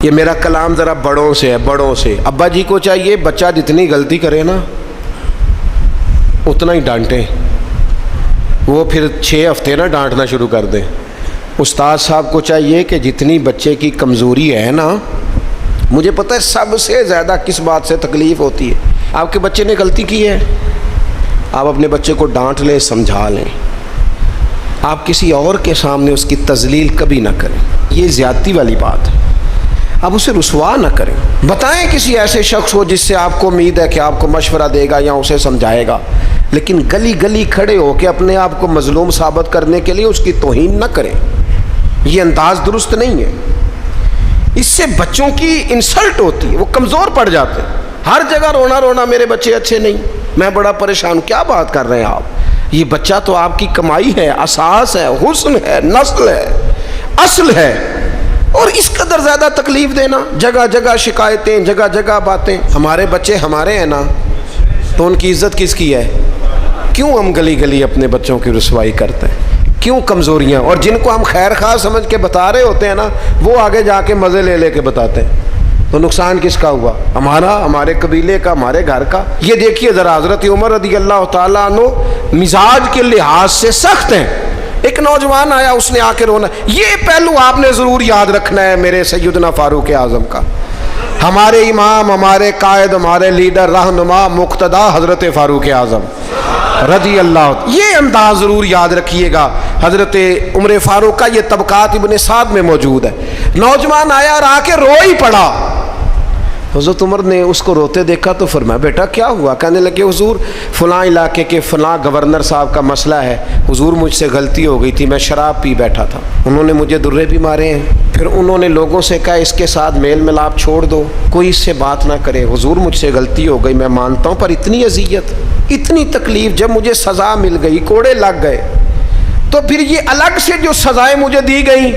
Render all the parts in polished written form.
یہ میرا کلام ذرا بڑوں سے ہے، بڑوں سے۔ ابا جی کو چاہیے بچہ جتنی غلطی کرے نا اتنا ہی ڈانٹیں، وہ پھر 6 ہفتے نہ ڈانٹنا شروع کر دیں۔ استاد صاحب کو چاہیے کہ جتنی بچے کی کمزوری ہے نا، مجھے پتہ ہے سب سے زیادہ کس بات سے تکلیف ہوتی ہے۔ آپ کے بچے نے غلطی کی ہے، آپ اپنے بچے کو ڈانٹ لیں، سمجھا لیں، آپ کسی اور کے سامنے اس کی تذلیل کبھی نہ کریں، یہ زیادتی والی بات ہے۔ آپ اسے رسوا نہ کریں، بتائیں کسی ایسے شخص کو جس سے آپ کو امید ہے کہ آپ کو مشورہ دے گا یا اسے سمجھائے گا، لیکن گلی گلی کھڑے ہو کے اپنے آپ کو مظلوم ثابت کرنے کے لیے اس کی توہین نہ کریں، یہ انداز درست نہیں ہے۔ اس سے بچوں کی انسلٹ ہوتی ہے، وہ کمزور پڑ جاتے ہیں۔ ہر جگہ رونا رونا میرے بچے اچھے نہیں، میں بڑا پریشان ہوں، کیا بات کر رہے ہیں آپ؟ یہ بچہ تو آپ کی کمائی ہے، اساس ہے، حسن ہے، نسل ہے، اصل ہے، اور اس قدر زیادہ تکلیف دینا، جگہ جگہ شکایتیں، جگہ جگہ باتیں۔ ہمارے بچے ہمارے ہیں نا، تو ان کی عزت کس کی ہے؟ کیوں ہم گلی گلی اپنے بچوں کی رسوائی کرتے ہیں؟ کیوں کمزوریاں؟ اور جن کو ہم خیر خواہ سمجھ کے بتا رہے ہوتے ہیں نا، وہ آگے جا کے مزے لے لے کے بتاتے ہیں، تو نقصان کس کا ہوا؟ ہمارا، ہمارے قبیلے کا، ہمارے گھر کا۔ یہ دیکھیے ذرا، حضرت عمر رضی اللہ تعالیٰ عنہ مزاج کے لحاظ سے سخت ہیں۔ ایک نوجوان آیا، اس نے آ کے رونا۔ یہ پہلو آپ نے ضرور یاد رکھنا ہے میرے سیدنا فاروق اعظم کا، ہمارے امام، ہمارے قائد، ہمارے لیڈر، رہنما، مقتدا حضرت فاروق اعظم رضی اللہ، یہ انداز ضرور یاد رکھیے گا۔ حضرت عمر فاروق کا یہ طبقات ابن سعد میں موجود ہے۔ نوجوان آیا اور آ کے رو ہی پڑا۔ حضرت عمر نے اس کو روتے دیکھا تو فرمایا بیٹا کیا ہوا؟ کہنے لگے حضور فلاں علاقے کے فلاں گورنر صاحب کا مسئلہ ہے، حضور مجھ سے غلطی ہو گئی تھی، میں شراب پی بیٹھا تھا، انہوں نے مجھے درے بھی مارے ہیں، پھر انہوں نے لوگوں سے کہا اس کے ساتھ میل ملاپ چھوڑ دو، کوئی اس سے بات نہ کرے، حضور مجھ سے غلطی ہو گئی، میں مانتا ہوں، پر اتنی اذیت، اتنی تکلیف، جب مجھے سزا مل گئی، کوڑے لگ گئے، تو پھر یہ الگ سے جو سزائیں مجھے دی گئیں،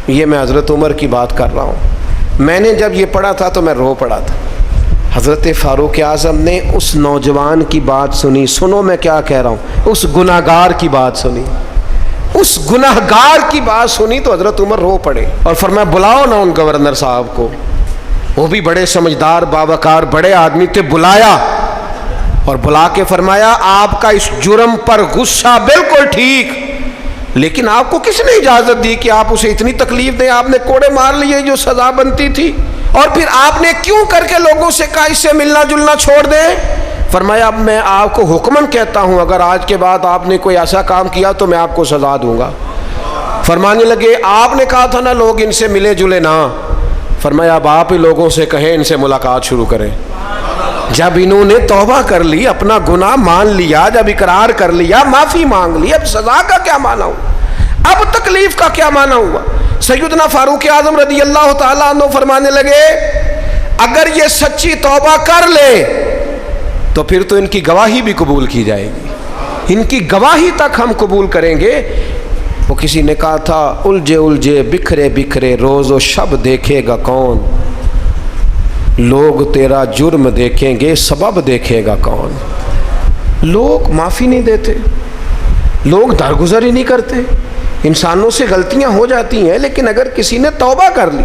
یہ میں حضرت عمر کی بات کر رہا ہوں۔ میں نے جب یہ پڑھا تھا تو میں رو پڑا تھا۔ حضرت فاروق اعظم نے اس نوجوان کی بات سنی، سنو میں کیا کہہ رہا ہوں، اس گناہگار کی بات سنی، اس گناہگار کی بات سنی تو حضرت عمر رو پڑے اور فرمایا بلاؤ نا ان گورنر صاحب کو، وہ بھی بڑے سمجھدار، باوقار، بڑے آدمی تھے، بلایا اور بلا کے فرمایا آپ کا اس جرم پر غصہ بالکل ٹھیک، لیکن آپ کو کس نے اجازت دی کہ آپ اسے اتنی تکلیف دیں؟ آپ نے کوڑے مار لیے جو سزا بنتی تھی، اور پھر آپ نے کیوں کر کے لوگوں سے کہا اس سے ملنا جلنا چھوڑ دیں؟ فرمایا اب میں آپ کو حکماً کہتا ہوں اگر آج کے بعد آپ نے کوئی ایسا کام کیا تو میں آپ کو سزا دوں گا۔ فرمانے لگے آپ نے کہا تھا نا لوگ ان سے ملے جلے نہ، فرمایا اب آپ ہی لوگوں سے کہیں ان سے ملاقات شروع کریں۔ جب انہوں نے توبہ کر لی، اپنا گناہ مان لیا، جب اقرار کر لیا، معافی مانگ لی، اب سزا کا کیا معنی ہوا؟ اب تکلیف کا کیا معنی ہوا؟ سیدنا فاروق اعظم رضی اللہ تعالیٰ عنہ فرمانے لگے اگر یہ سچی توبہ کر لے تو پھر تو ان کی گواہی بھی قبول کی جائے گی، ان کی گواہی تک ہم قبول کریں گے۔ وہ کسی نے کہا تھا الجھے الجھے بکھرے بکھرے روز و شب دیکھے گا کون، لوگ تیرا جرم دیکھیں گے سبب دیکھے گا کون۔ لوگ معافی نہیں دیتے، لوگ درگزر ہی نہیں کرتے، انسانوں سے غلطیاں ہو جاتی ہیں، لیکن اگر کسی نے توبہ کر لی،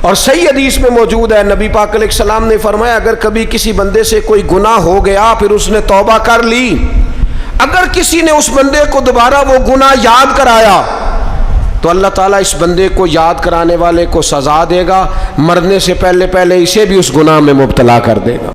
اور صحیح حدیث میں موجود ہے نبی پاک علیہ السلام نے فرمایا اگر کبھی کسی بندے سے کوئی گناہ ہو گیا پھر اس نے توبہ کر لی، اگر کسی نے اس بندے کو دوبارہ وہ گناہ یاد کرایا تو اللہ تعالیٰ اس بندے کو یاد کرانے والے کو سزا دے گا، مرنے سے پہلے اسے بھی اس گناہ میں مبتلا کر دے گا۔